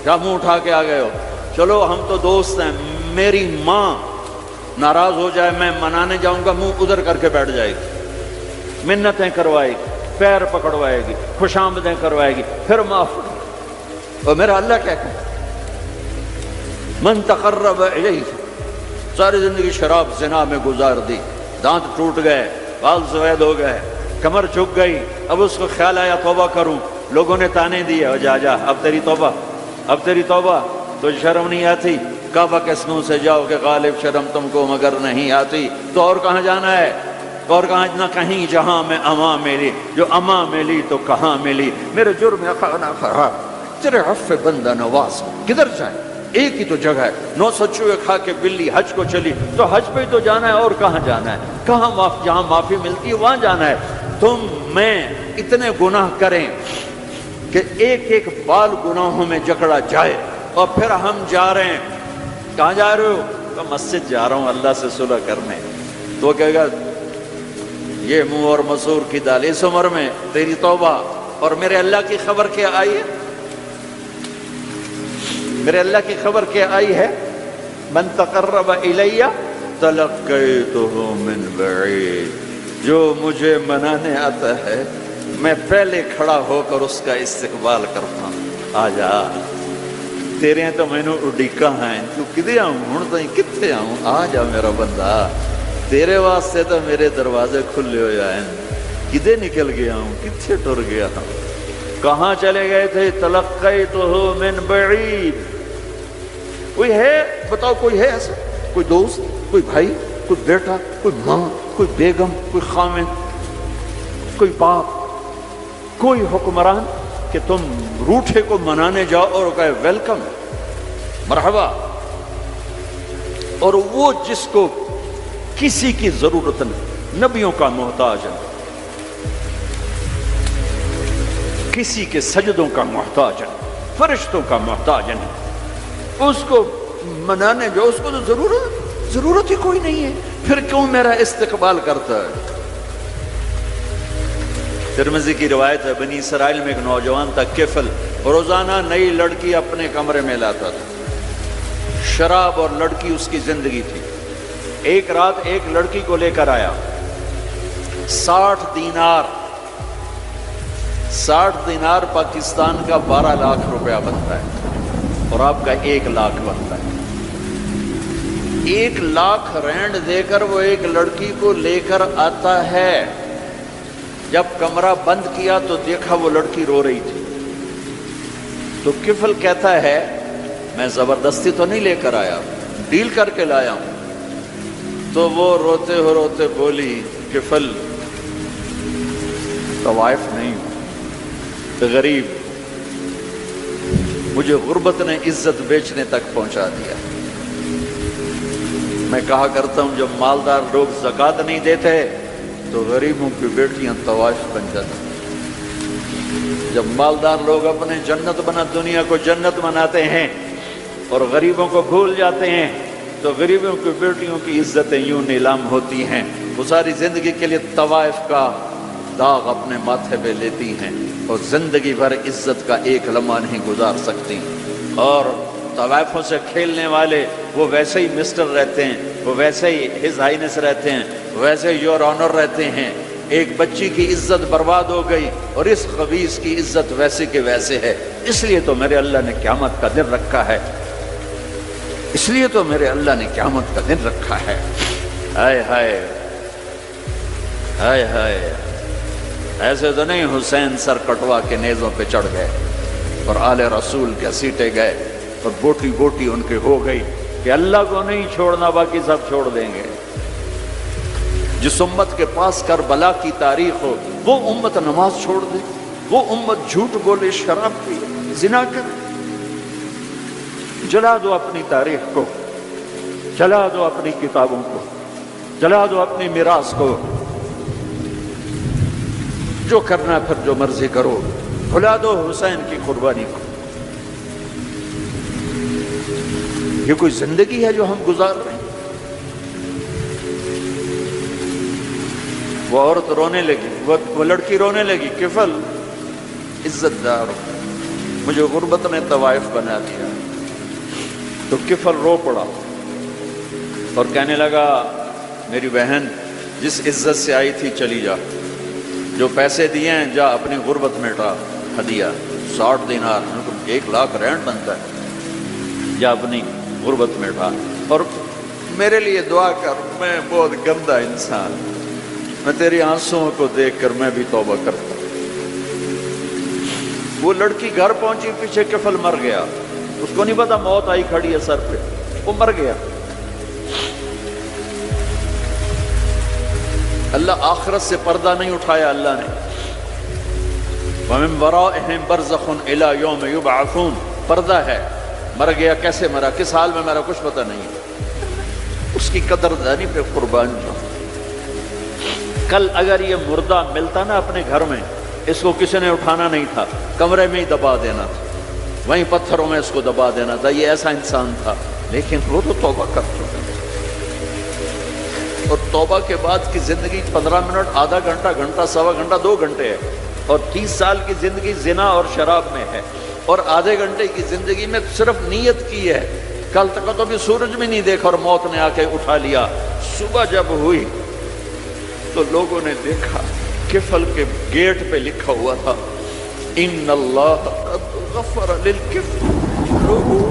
کیا منہ اٹھا کے آ گئے ہو؟ چلو ہم تو دوست ہیں. میری ماں ناراض ہو جائے میں منانے جاؤں گا, منہ ادھر کر کے بیٹھ جائے گی, منتیں کروائے گی, پیر پکڑوائے گی, خوش آمدیں کروائے گی, پھر معاف. اور میرا اللہ کیا کہ من تقرب الیہ, ساری زندگی شراب زنا میں گزار دی, دانت ٹوٹ گئے, بال سفید ہو گئے, کمر جھک گئی. اب اس کو خیال آیا توبہ کروں, لوگوں نے تانے دیے جا اب تیری توبہ. تو شرم نہیں آتی؟ کعبہ کے سنوں سے جاؤ کہ غالب شرم تم کو مگر نہیں آتی. تو اور کہاں جانا ہے؟ اور کہاں نہ کہیں جہاں میں اماں ملی, جو اماں ملی تو کہاں ملی. میرے جرم خانہ خراب تیرے عفو بندہ نواز, کدھر جائیں؟ ایک ہی تو جگہ ہے. 900 چوہے کھا کے بلی حج کو چلی, تو حج پہ ہی تو جانا ہے. اور کہاں جانا ہے؟ کہاں جہاں معافی ملتی ہے وہاں جانا ہے. تم میں اتنے گناہ کریں کہ ایک ایک بال گناہوں میں جکڑا جائے, اور پھر ہم جا رہے ہیں. کہاں جا رہے ہو؟ تو مسجد جا رہا ہوں اللہ سے صلح کرنے. تو وہ کہے گا یہ منہ اور مسور کی دال, اس عمر میں تیری توبہ. اور میرے اللہ کی خبر کیا آئی ہے؟ میرے اللہ کی خبر کیا آئی ہے؟ من تقرب الیہ تلقیتہ من بعید, جو مجھے منانے آتا ہے میں پہلے کھڑا ہو کر اس کا استقبال کرتا ہوں. آ جا تیرے تو مینوں اڈیکا ہیں, تو کدے آؤں ہوں, تو کتنے آؤں؟ آ جا میرا بندہ, تیرے واسطے تو میرے دروازے کھلے ہوئے ہیں. کدے نکل گیا ہوں, کتنے ٹر گیا ہوں, کہاں چلے گئے تھے؟ تلقیتہ من بعید. کوئی ہے بتاؤ, کوئی ہے ایسا؟ کوئی دوست, کوئی بھائی, کوئی بیٹا, کوئی ماں, کوئی بیگم, کوئی خامن, کوئی باپ, کوئی حکمران کہ تم روٹھے کو منانے جاؤ اور کہے ویلکم مرحبا. اور وہ جس کو کسی کی ضرورت نہیں, نبیوں کا محتاج ہے, کسی کے سجدوں کا محتاج ہے, فرشتوں کا محتاج ہے, اس کو منانے جو اس کو تو ضرورت ہی کوئی نہیں ہے, پھر کیوں میرا استقبال کرتا ہے؟ ترمذی کی روایت ہے, بنی اسرائیل میں ایک نوجوان تھا کفل, روزانہ نئی لڑکی اپنے کمرے میں لاتا تھا. شراب اور لڑکی اس کی زندگی تھی. ایک رات ایک لڑکی کو لے کر آیا, 60 دینار پاکستان کا 12 لاکھ روپیہ بنتا ہے, اور آپ کا 1 لاکھ بنتا ہے. 1 لاکھ رینڈ دے کر وہ ایک لڑکی کو لے کر آتا ہے. جب کمرہ بند کیا تو دیکھا وہ لڑکی رو رہی تھی. تو کفل کہتا ہے میں زبردستی تو نہیں لے کر آیا, ڈیل کر کے لایا ہوں. تو وہ روتے بولی کفل طوائف نہیں, غریب, مجھے غربت نے عزت بیچنے تک پہنچا دیا. میں کہا کرتا ہوں جب مالدار لوگ زکوٰۃ نہیں دیتے تو غریبوں کی بیٹیاں طوائف بن جاتی. جب مالدار لوگ اپنے دنیا کو جنت بناتے ہیں اور غریبوں کو بھول جاتے ہیں تو غریبوں کی بیٹیوں کی عزتیں یوں نیلام ہوتی ہیں. وہ ساری زندگی کے لیے طوائف کا داغ اپنے ماتھے پہ لیتی ہیں اور زندگی بھر عزت کا ایک لمحہ نہیں گزار سکتی. اور طوائفوں سے کھیلنے والے وہ ویسے ہی مسٹر رہتے ہیں, وہ ویسے ہی ہز ہائنس رہتے ہیں, ویسے یور آنر رہتے ہیں. ایک بچی کی عزت برباد ہو گئی اور اس خبیث کی عزت ویسے کے ویسے ہے. اس لیے تو میرے اللہ نے قیامت کا دن رکھا ہے, اس لیے تو میرے اللہ نے قیامت کا دن رکھا ہے. ہائے ہائے ہائے ہائے, ایسے تو نہیں حسین سر کٹوا کے نیزوں پہ چڑھ گئے اور آل رسول کے سیٹے گئے اور بوٹی بوٹی ان کے ہو گئی کہ اللہ کو نہیں چھوڑنا باقی سب چھوڑ دیں گے۔ جس امت کے پاس کربلا کی تاریخ ہو وہ امت نماز چھوڑ دے، وہ امت جھوٹ بولے، شراب پی، زنا کرے۔ جلا دو اپنی تاریخ کو، جلا دو اپنی کتابوں کو، جلا دو اپنی میراث کو، جو کرنا پھر جو مرضی کرو، بھلا دو حسین کی قربانی کو۔ یہ کوئی زندگی ہے جو ہم گزار رہے ہیں؟ وہ عورت رونے لگی، وہ لڑکی رونے لگی، کفل عزت دار مجھے غربت نے طوائف بنا دیا۔ تو کفل رو پڑا اور کہنے لگا میری بہن جس عزت سے آئی تھی چلی جا، جو پیسے دیے ہیں جا اپنی غربت مٹا، ہدیہ 60 دینار 1,00,000 رینڈ بنتا ہے، جا اپنی غربت مٹا اور میرے لیے دعا کر، میں بہت گندا انسان، میں تیری آنسوؤں کو دیکھ کر میں بھی توبہ کرتا۔ وہ لڑکی گھر پہنچی، پیچھے کفل مر گیا، اس کو نہیں پتا موت آئی کھڑی ہے سر پہ، وہ مر گیا۔ اللہ آخرت سے پردہ نہیں اٹھایا اللہ نے۔ وَمِن وَرَائِهِمْ بَرْزَخٌ إِلَى يَوْمِ يُبْعَثُونَ، پردہ ہے، مر گیا، کیسے مرا، کس حال میں مرا، کچھ پتہ نہیں ہے۔ اس کی قدردانی پہ قربان جاؤ۔ کل اگر یہ مردہ ملتا نا اپنے گھر میں، اس کو کسی نے اٹھانا نہیں تھا، کمرے میں ہی دبا دینا تھا، وہیں پتھروں میں اس کو دبا دینا تھا، یہ ایسا انسان تھا۔ لیکن وہ تو توبہ کر چکا، اور توبہ کے بعد کی زندگی 15 منٹ، آدھا گھنٹہ، گھنٹہ، سوا گھنٹہ، 2 گھنٹے ہے، اور 30 سال کی زندگی زنا اور شراب میں ہے، اور آدھے گھنٹے کی زندگی میں صرف نیت کی ہے۔ کل تک تو بھی سورج بھی نہیں دیکھا اور موت نے آ کے اٹھا لیا۔ صبح جب ہوئی تو لوگوں نے دیکھا کفل کے گیٹ پہ لکھا ہوا تھا ان اللہ قد غفر للکفل، لوگوں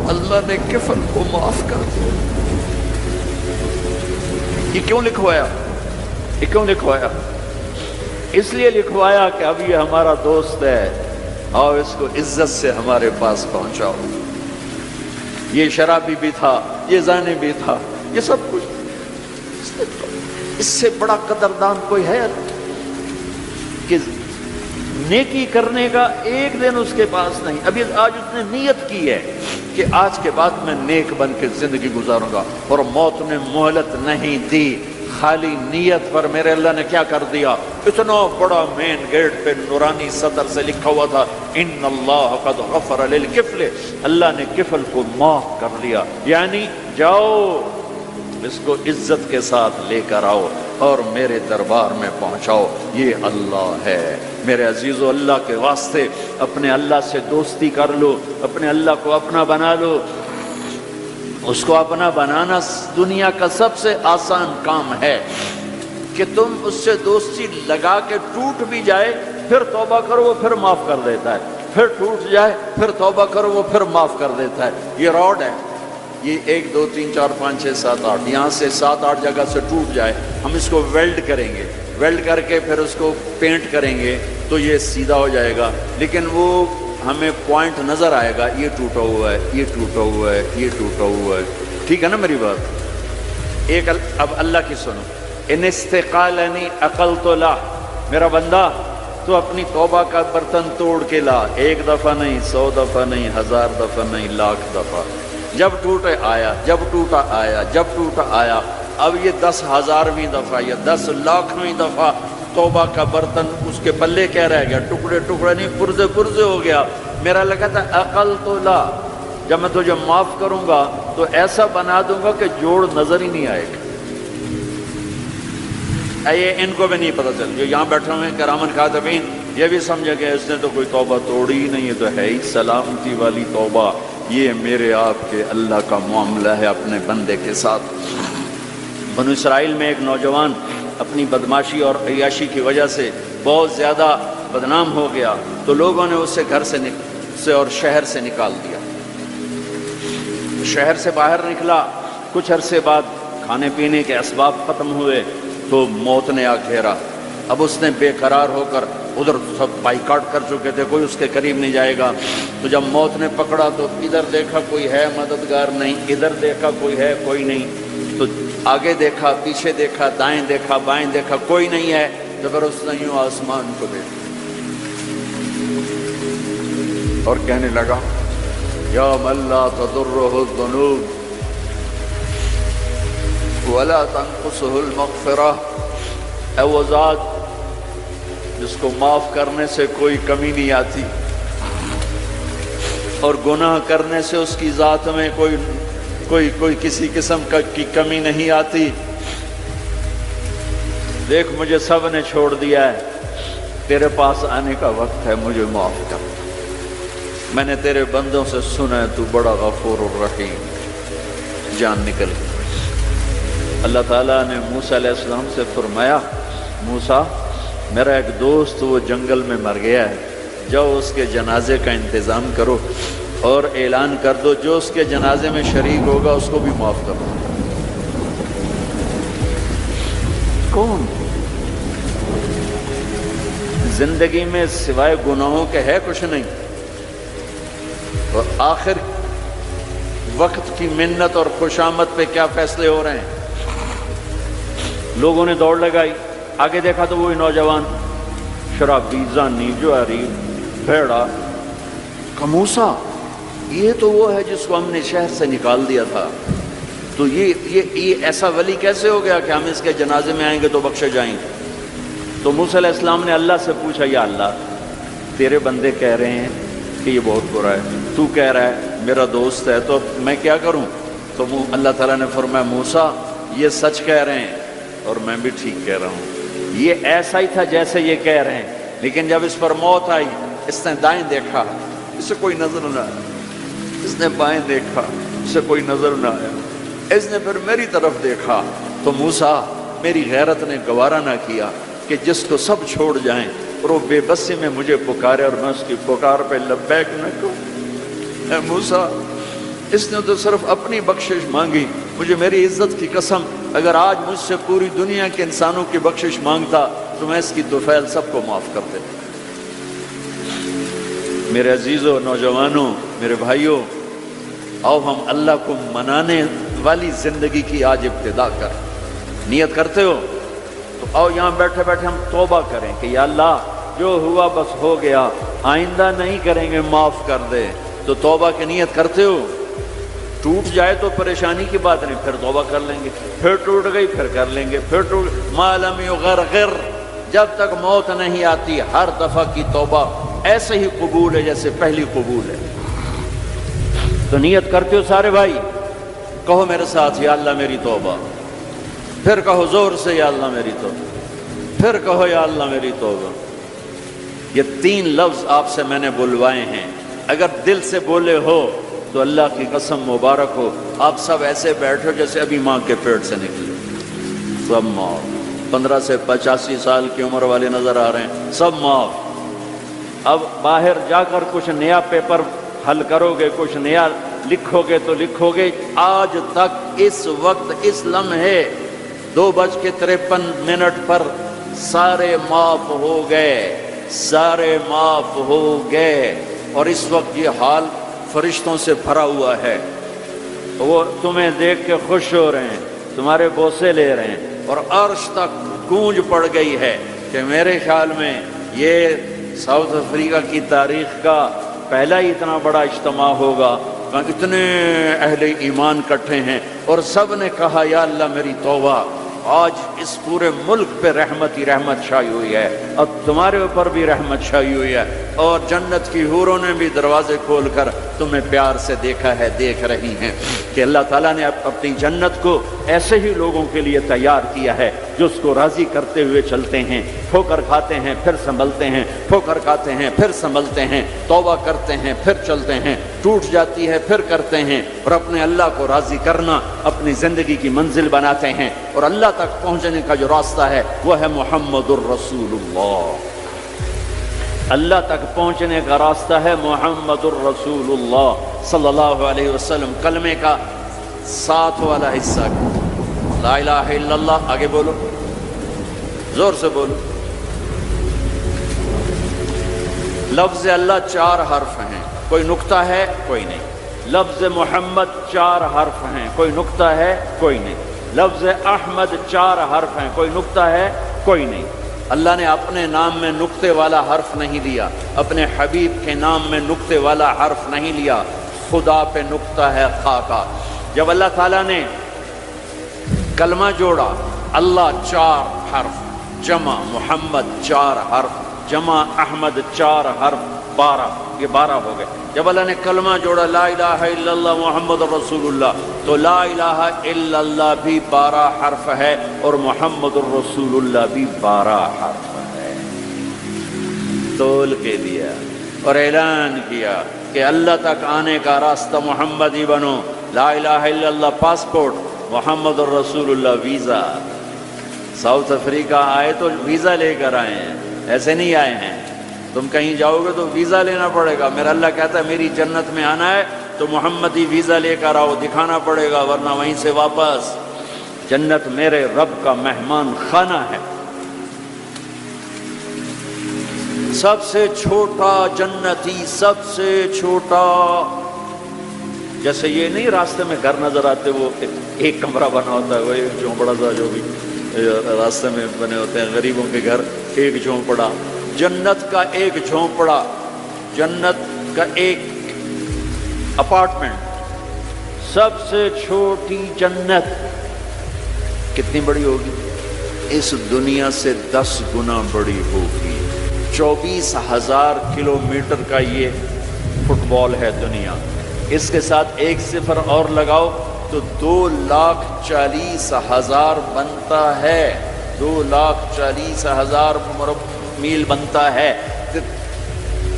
اللہ نے کفل کو معاف کر دیا۔ یہ کیوں لکھوایا؟ یہ کیوں لکھوایا؟ اس لیے لکھوایا کہ اب یہ ہمارا دوست ہے اور اس کو عزت سے ہمارے پاس پہنچاؤ۔ یہ شرابی بھی تھا، یہ زانی بھی تھا، یہ سب کچھ، اس سے بڑا قدردان کوئی ہے کہ نیکی کرنے کا ایک دن اس کے پاس نہیں۔ ابھی آج اس نے نیت کی ہے کہ آج کے بعد میں نیک بن کے زندگی گزاروں گا، اور موت نے مہلت نہیں دی۔ خالی نیت پر میرے اللہ نے کیا کر دیا، اتنا بڑا مین گیٹ پہ نورانی سطر سے لکھا ہوا تھا ان اللہ قد غفر للکفل، اللہ نے کفل کو معاف کر دیا۔ یعنی جاؤ اس کو عزت کے ساتھ لے کر آؤ اور میرے دربار میں پہنچاؤ، یہ اللہ ہے۔ میرے عزیزو، اللہ کے واسطے اپنے اللہ سے دوستی کر لو، اپنے اللہ کو اپنا بنا لو۔ اس کو اپنا بنانا دنیا کا سب سے آسان کام ہے کہ تم اس سے دوستی لگا کے ٹوٹ بھی جائے پھر توبہ کرو وہ پھر معاف کر دیتا ہے، پھر ٹوٹ جائے پھر توبہ کرو وہ پھر معاف کر دیتا ہے۔ یہ راڈ ہے، یہ 1 2 3 4 5 6 7 8 یہاں سے 7 8 جگہ سے ٹوٹ جائے، ہم اس کو ویلڈ کریں گے، ویلڈ کر کے پھر اس کو پینٹ کریں گے تو یہ سیدھا ہو جائے گا، لیکن وہ ہمیں پوائنٹ نظر آئے گا، یہ ٹوٹا ہوا ہے، یہ ٹوٹا ہوا ہے، یہ ٹوٹا ہوا ہے۔ ٹھیک ہے نا میری بات؟ ایک اب اللہ کی سنو، ان استقالنی عقلت لا، میرا بندہ تو اپنی توبہ کا برتن توڑ کے لا، 1 دفعہ نہیں، 100 دفعہ نہیں، 1000 دفعہ نہیں، 1,00,000 دفعہ۔ جب ٹوٹے آیا، جب ٹوٹا آیا، جب ٹوٹا آیا، اب یہ 10,000ویں دفعہ یا 10,00,000ویں دفعہ توبہ کا برتن اس کے پلے کیا رہ گیا، ٹکڑے ٹکڑے نہیں، پرزے پرزے ہو گیا۔ میرا لگا تھا عقل تو لا، جب میں تجھے معاف کروں گا تو ایسا بنا دوں گا کہ جوڑ نظر ہی نہیں آئے گا۔ یہ ان کو بھی نہیں پتہ چل، جو یہاں بیٹھے ہوئے ہیں کرامن کاتبین، یہ بھی سمجھا کہ اس نے تو کوئی توبہ توڑی ہی نہیں ہے، تو ہے ہی سلامتی والی توبہ۔ یہ میرے آپ کے اللہ کا معاملہ ہے اپنے بندے کے ساتھ۔ بنو اسرائیل میں ایک نوجوان اپنی بدماشی اور عیاشی کی وجہ سے بہت زیادہ بدنام ہو گیا، تو لوگوں نے اسے گھر سے اور شہر سے نکال دیا۔ شہر سے باہر نکلا، کچھ عرصے بعد کھانے پینے کے اسباب ختم ہوئے تو موت نے آ گھیرا، اب اس نے بے قرار ہو کر ادھر سب بائیکاٹ کر چکے تھے، کوئی اس کے قریب نہیں جائے گا۔ تو جب موت نے پکڑا تو ادھر دیکھا کوئی ہے مددگار نہیں، ادھر دیکھا کوئی ہے کوئی نہیں، تو آگے دیکھا پیچھے دیکھا دائیں دیکھا بائیں دیکھا کوئی نہیں ہے، تو پھر اس نے یوں آسمان کو دیکھا اور کہنے لگا یا من لا تضرہ الذنوب ولا تنقصہ المغفرہ، اے وہ ذات جس کو معاف کرنے سے کوئی کمی نہیں آتی اور گناہ کرنے سے اس کی ذات میں کوئی کسی قسم کی کمی نہیں آتی، دیکھ مجھے سب نے چھوڑ دیا ہے، تیرے پاس آنے کا وقت ہے، مجھے معاف کر، میں نے تیرے بندوں سے سنا ہے تو بڑا غفور الرحیم۔ جان نکل گئی۔ اللہ تعالیٰ نے موسیٰ علیہ السلام سے فرمایا موسیٰ میرا ایک دوست وہ جنگل میں مر گیا ہے، جاؤ اس کے جنازے کا انتظام کرو اور اعلان کر دو جو اس کے جنازے میں شریک ہوگا اس کو بھی معاف کر دو۔ کون زندگی میں سوائے گناہوں کے ہے کچھ نہیں، اور آخر وقت کی منت اور خوشامد پہ کیا فیصلے ہو رہے ہیں۔ لوگوں نے دوڑ لگائی، آگے دیکھا تو وہی نوجوان شرابی زانی جواری بھیڑا، موسیٰ یہ تو وہ ہے جس کو ہم نے شہر سے نکال دیا تھا، تو یہ ایسا ولی کیسے ہو گیا کہ ہم اس کے جنازے میں آئیں گے تو بخشے جائیں گے۔ تو موسیٰ علیہ السلام نے اللہ سے پوچھا یا اللہ تیرے بندے کہہ رہے ہیں کہ یہ بہت برا ہے، تو کہہ رہا ہے میرا دوست ہے، تو میں کیا کروں؟ تو اللہ تعالیٰ نے فرمایا موسیٰ یہ سچ کہہ رہے ہیں اور میں بھی ٹھیک کہہ رہا ہوں، یہ ایسا ہی تھا جیسے یہ کہہ رہے ہیں، لیکن جب اس پر موت آئی اس نے دائیں دیکھا اسے کوئی نظر نہ آیا، اس نے بائیں دیکھا اسے کوئی نظر نہ آیا، اس نے پھر میری طرف دیکھا تو موسیٰ میری غیرت نے گوارا نہ کیا کہ جس کو سب چھوڑ جائیں اور وہ بے بسی میں مجھے پکارے اور میں اس کی پکار پہ لبیک نہ کہوں۔ اے موسیٰ اس نے تو صرف اپنی بخشش مانگی، مجھے میری عزت کی قسم اگر آج مجھ سے پوری دنیا کے انسانوں کی بخشش مانگتا تو میں اس کی طفیل سب کو معاف کر دیتا۔ میرے عزیزوں، نوجوانوں، میرے بھائیوں، آؤ ہم اللہ کو منانے والی زندگی کی آج ابتدا کریں۔ نیت کرتے ہو تو آؤ یہاں بیٹھے بیٹھے ہم توبہ کریں کہ یا اللہ جو ہوا بس ہو گیا، آئندہ نہیں کریں گے، معاف کر دے۔ تو توبہ کی نیت کرتے ہو؟ ٹوٹ جائے تو پریشانی کی بات نہیں، پھر توبہ کر لیں گے، پھر ٹوٹ گئی پھر کر لیں گے، پھر ٹوٹ ما لم یغرغر، جب تک موت نہیں آتی ہر دفعہ کی توبہ ایسے ہی قبول ہے جیسے پہلی قبول ہے۔ تو نیت کرتے ہو سارے بھائی؟ کہو میرے ساتھ یا اللہ میری توبہ، پھر کہو زور سے یا اللہ میری توبہ، پھر کہو یا اللہ میری توبہ۔ یہ 3 لفظ آپ سے میں نے بلوائے ہیں، اگر دل سے بولے ہو تو اللہ کی قسم مبارک ہو آپ سب ایسے بیٹھو جیسے ابھی ماں کے پیٹ سے نکلے، سب معاف۔ 15 سے 85 سال کی عمر والے نظر آ رہے ہیں، سب معاف۔ اب باہر جا کر کچھ نیا پیپر حل کرو گے، کچھ نیا لکھو گے تو لکھو گے آج تک اس وقت اس لمحے 2:53 پر سارے معاف ہو گئے، سارے معاف ہو گئے، اور اس وقت یہ حال فرشتوں سے بھرا ہوا ہے، وہ تمہیں دیکھ کے خوش ہو رہے ہیں، تمہارے بوسے لے رہے ہیں، اور عرش تک گونج پڑ گئی ہے کہ میرے خیال میں یہ ساؤتھ افریقہ کی تاریخ کا پہلا ہی اتنا بڑا اجتماع ہوگا، اتنے اہل ایمان کٹھے ہیں اور سب نے کہا یا اللہ میری توبہ۔ آج اس پورے ملک پہ رحمت ہی رحمت چھائی ہوئی ہے، اب تمہارے اوپر بھی رحمت چھائی ہوئی ہے، اور جنت کی حوروں نے بھی دروازے کھول کر تمہیں پیار سے دیکھا ہے، دیکھ رہی ہیں کہ اللہ تعالیٰ نے اپنی جنت کو ایسے ہی لوگوں کے لیے تیار کیا ہے جو اس کو راضی کرتے ہوئے چلتے ہیں، ٹھوکر کھاتے ہیں پھر سنبھلتے ہیں، ٹھوکر کھاتے ہیں پھر سنبھلتے ہیں، توبہ کرتے ہیں پھر چلتے ہیں، ٹوٹ جاتی ہے پھر کرتے ہیں، اور اپنے اللہ کو راضی کرنا اپنی زندگی کی منزل بناتے ہیں، اور اللہ تک پہنچنے کا جو راستہ ہے وہ ہے محمد الرسول اللہ۔ اللہ تک پہنچنے کا راستہ ہے محمد الرسول اللہ صلی اللہ علیہ وسلم۔ کلمے کا 7 والا حصہ لا الہ الا اللہ، آگے بولو، زور سے بولو، لفظ اللہ 4 حرف ہیں، کوئی نقطہ ہے؟ کوئی نہیں۔ لفظ محمد 4 حرف ہیں، کوئی نقطہ ہے؟ کوئی نہیں۔ لفظ احمد 4 حرف ہیں، کوئی نقطہ ہے؟ کوئی نہیں۔ اللہ نے اپنے نام میں نقطے والا حرف نہیں لیا، اپنے حبیب کے نام میں نقطے والا حرف نہیں لیا، خدا پہ نقطہ ہے خا کا۔ جب اللہ تعالیٰ نے کلمہ جوڑا، اللہ 4 حرف، جمع محمد 4 حرف، جمع احمد 4 حرف، 12، یہ 12 ہو گئے۔ جب اللہ نے کلمہ جوڑا لا الہ الا اللہ محمد رسول اللہ، تو لا الہ الا اللہ بھی 12 حرف ہے اور محمد الرسول اللہ بھی 12 حرف ہے۔ تول کے دیا اور اعلان کیا کہ اللہ تک آنے کا راستہ محمد ہی بنو، لا الہ الا اللہ پاسپورٹ، محمد الرسول اللہ ویزا۔ ساؤتھ افریقہ آئے تو ویزا لے کر آئے ہیں، ایسے نہیں آئے ہیں۔ تم کہیں جاؤ گے تو ویزا لینا پڑے گا۔ میرا اللہ کہتا ہے میری جنت میں آنا ہے تو محمدی ویزا لے کر آؤ، دکھانا پڑے گا، ورنہ وہیں سے واپس۔ جنت میرے رب کا مہمان خانہ ہے۔ سب سے چھوٹا جنتی، سب سے چھوٹا، جیسے یہ نہیں راستے میں گھر نظر آتے، وہ ایک کمرہ بنا ہوتا ہے، وہ ایک جھونپڑا سا جو بھی راستے میں بنے ہوتے ہیں غریبوں کے گھر، ایک جھونپڑا۔ جنت کا ایک جھونپڑا، جنت کا ایک اپارٹمنٹ، سب سے چھوٹی جنت کتنی بڑی ہوگی؟ اس دنیا سے 10 گنا بڑی ہوگی۔ 24,000 کلومیٹر کا یہ فٹ بال ہے دنیا، اس کے ساتھ 1 صفر اور لگاؤ تو 2,40,000 بنتا ہے، 2,40,000 میل بنتا ہے۔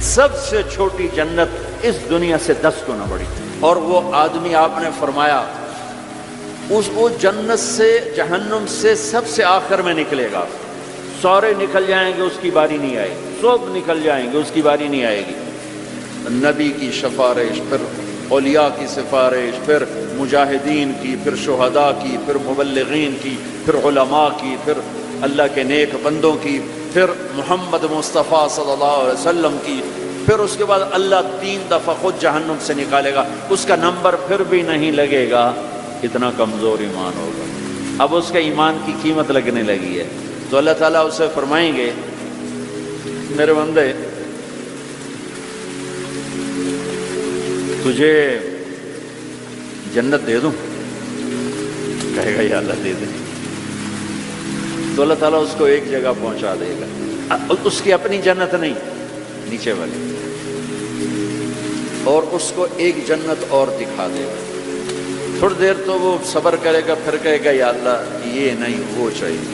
سب سے چھوٹی جنت اس دنیا سے 10 گنا بڑی۔ اور وہ آدمی آپ نے فرمایا وہ جنت سے، جہنم سے سب سے آخر میں نکلے گا۔ سارے نکل جائیں گے، اس کی باری نہیں آئے گی، سب نکل جائیں گے، اس کی باری نہیں آئے گی۔ نبی کی سفارش، پھر اولیاء کی سفارش، پھر مجاہدین کی، پھر شہداء کی، پھر مبلغین کی، پھر علماء کی، پھر اللہ کے نیک بندوں کی، پھر محمد مصطفیٰ صلی اللہ علیہ وسلم کی، پھر اس کے بعد اللہ 3 دفعہ خود جہنم سے نکالے گا، اس کا نمبر پھر بھی نہیں لگے گا، اتنا کمزور ایمان ہوگا۔ اب اس کے ایمان کی قیمت لگنے لگی ہے، تو اللہ تعالیٰ اسے فرمائیں گے میرے بندے تجھے جنت دے دوں؟ کہے گا یا اللہ دے دے۔ تو اللہ تعالیٰ اس کو ایک جگہ پہنچا دے گا، اس کی اپنی جنت نہیں، نیچے والی، اور اس کو ایک جنت اور دکھا دے گا۔ تھوڑی دیر تو وہ صبر کرے گا، پھر کہے گا یا اللہ یہ نہیں وہ چاہیے۔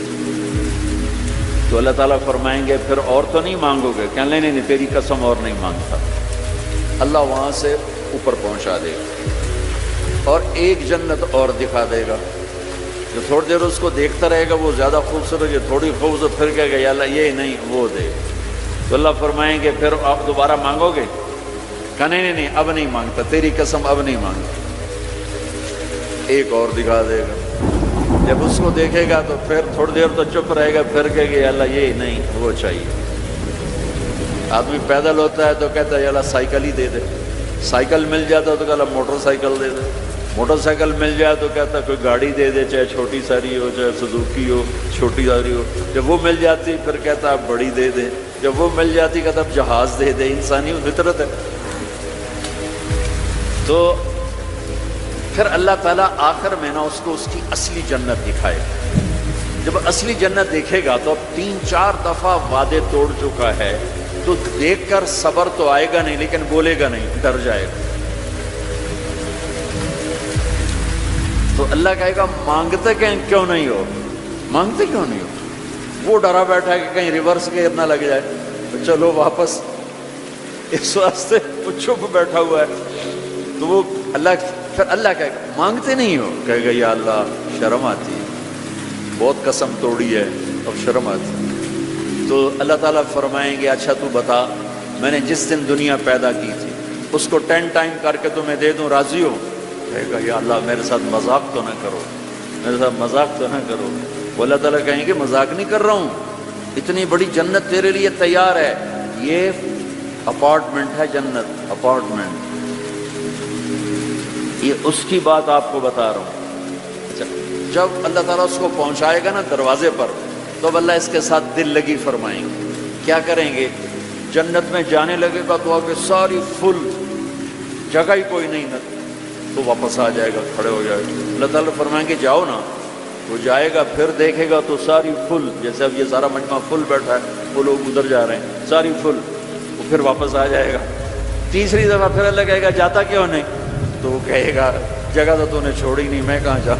تو اللہ تعالیٰ فرمائیں گے پھر اور تو نہیں مانگو گے؟ کہنے نہیں تیری قسم اور نہیں مانگتا۔ اللہ وہاں سے اوپر پہنچا دے گا اور ایک جنت اور دکھا دے گا۔ جو تھوڑی دیر اس کو دیکھتا رہے گا وہ زیادہ خوبصورت، یہ تھوڑی خوبصورت، پھر کہے گا یا اللہ یہ نہیں وہ دے۔ تو اللہ فرمائیں گے پھر آپ دوبارہ مانگو گے؟ کہنے نہیں اب نہیں مانگتا، تیری قسم اب نہیں مانگتا۔ ایک اور دکھا دے گا۔ جب اس کو دیکھے گا تو پھر تھوڑی دیر تو چپ رہے گا، پھر کہے گا یا اللہ یہ نہیں وہ چاہیے۔ آدمی پیدل ہوتا ہے تو کہتا ہے یا اللہ سائیکل ہی دے دے، سائیکل مل جاتا تو کہتا موٹر سائیکل دے دے، موٹر سائیکل مل جائے تو کہتا کوئی گاڑی دے دے، چاہے چھوٹی ساری ہو چاہے سزوکی ہو، چھوٹی ساری ہو۔ جب وہ مل جاتی پھر کہتا بڑی دے دے، جب وہ مل جاتی کہتا جہاز دے دے۔ انسانی فطرت ہے۔ تو پھر اللہ تعالیٰ آخر میں نا اس کو اس کی اصلی جنت دکھائے گا۔ جب اصلی جنت دیکھے گا تو اب 3-4 دفعہ وعدے توڑ چکا ہے، تو دیکھ کر صبر تو آئے گا نہیں، لیکن بولے گا نہیں، ڈر جائے گا۔ تو اللہ کہے گا مانگتے کیوں نہیں ہو؟ مانگتے کیوں نہیں ہو؟ وہ ڈرا بیٹھا ہے کہ کہیں ریورس گیئر نہ لگ جائے، تو چلو واپس، اس واسطے وہ چپ بیٹھا ہوا ہے۔ تو وہ پھر اللہ کہے گا مانگتے نہیں ہو؟ کہے گا یا اللہ شرم آتی ہے، بہت قسم توڑی ہے، اب شرم آتی ہے۔ تو اللہ تعالیٰ فرمائیں گے اچھا تو بتا، میں نے جس دن دنیا پیدا کی تھی اس کو 10 ٹائم کر کے تمہیں دے دوں، راضی ہو؟ کہے گا یا اللہ میرے ساتھ مذاق تو نہ کرو، میرے ساتھ مذاق تو نہ کرو۔ وہ اللہ تعالیٰ کہیں گے مذاق نہیں کر رہا ہوں، اتنی بڑی جنت تیرے لیے تیار ہے، یہ اپارٹمنٹ ہے جنت، اپارٹمنٹ، یہ اس کی بات آپ کو بتا رہا ہوں۔ اچھا، جب اللہ تعالیٰ اس کو پہنچائے گا نا دروازے پر، تو اللہ اس کے ساتھ دل لگی فرمائیں گے۔ کیا کریں گے؟ جنت میں جانے لگے گا تو آگے ساری فل، جگہ ہی کوئی نہیں نا، تو واپس آ جائے گا، کھڑے ہو جائے گا۔ اللہ تعالیٰ فرمائیں گے جاؤ نا، وہ جائے گا، پھر دیکھے گا تو ساری فل، جیسے اب یہ سارا مجمع فل بیٹھا ہے، وہ لوگ ادھر جا رہے ہیں، ساری فل، وہ پھر واپس آ جائے گا۔ تیسری دفعہ پھر اللہ کہے گا جاتا کیوں نہیں؟ تو وہ کہے گا جگہ تو نے چھوڑی نہیں، میں کہاں جا،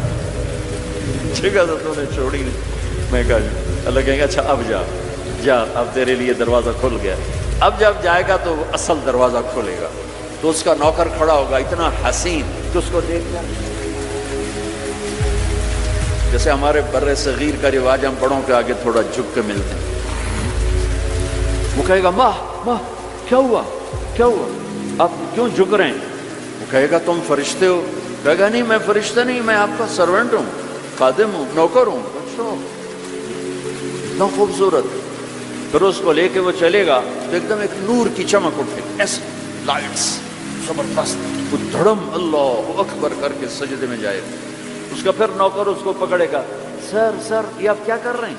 جگہ تو نے چھوڑی نہیں، میں کہاں جا۔ اللہ کہے گا اچھا اب جا، اب تیرے لیے دروازہ کھل گیا۔ اب جب جائے گا تو اصل دروازہ کھلے گا، تو اس کا نوکر کھڑا ہوگا اتنا حسین کہ اس کو دیکھ لیا۔ جیسے ہمارے بر صغیر کا رواج، ہم بڑوں کے آگے تھوڑا جھک کے ملتے ہیں۔ وہ کہے گا ماں کیا ہوا، کیا ہوا، آپ کیوں جھک رہے ہیں؟ وہ کہے گا تم فرشتے ہو؟ کہے گا نہیں، میں فرشتہ نہیں، میں آپ کا سرونٹ ہوں، خادم ہوں، نوکر ہوں۔ اچھا، اتنا خوبصورت۔ پھر اس کو لے کے وہ چلے گا تو ایک دم ایک نور کی چمک اٹھے، ایسے لائٹس زبردست، وہ دھڑم اللہ اکبر کر کے سجدے میں جائے گا۔ اس کا پھر نوکر اس کو پکڑے گا، سر یہ آپ کیا کر رہے ہیں؟